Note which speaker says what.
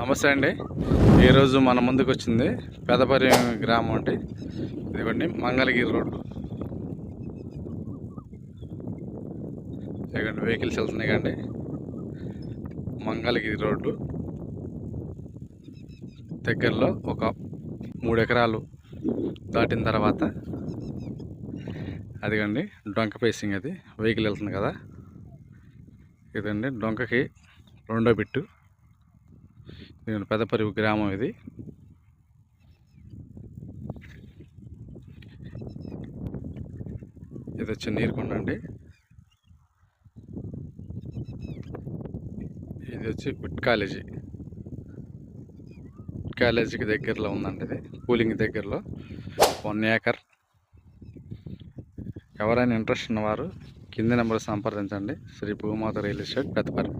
Speaker 1: నమస్తే అండి. ఈరోజు మన ముందుకు వచ్చింది పెదపరి గ్రామం అండి. ఇదిగోండి మంగళగిరి రోడ్డు. ఇదిగోండి వెహికల్స్ వెళ్తున్నాయి కండి. మంగళగిరి రోడ్డు దగ్గరలో ఒక 3 ఎకరాలు దాటిన తర్వాత అదిగండి డొంక పేసింగ్. అది వెహికల్ వెళ్తుంది కదా, ఇదండి డొంకకి రెండో బిట్టు. ఇది పెదపరి గ్రామం. ఇది వచ్చి నీరుకొండ అండి. ఇది వచ్చి విట్ కాలేజీకి దగ్గరలో ఉందండి. ఇది కూలింగ్ దగ్గరలో 1 ఏకర్. ఎవరైనా ఇంట్రెస్ట్ ఉన్నవారు కింది నెంబర్ సంప్రదించండి. శ్రీ భూమాత రియల్ ఎస్టేట్ పెదపరి.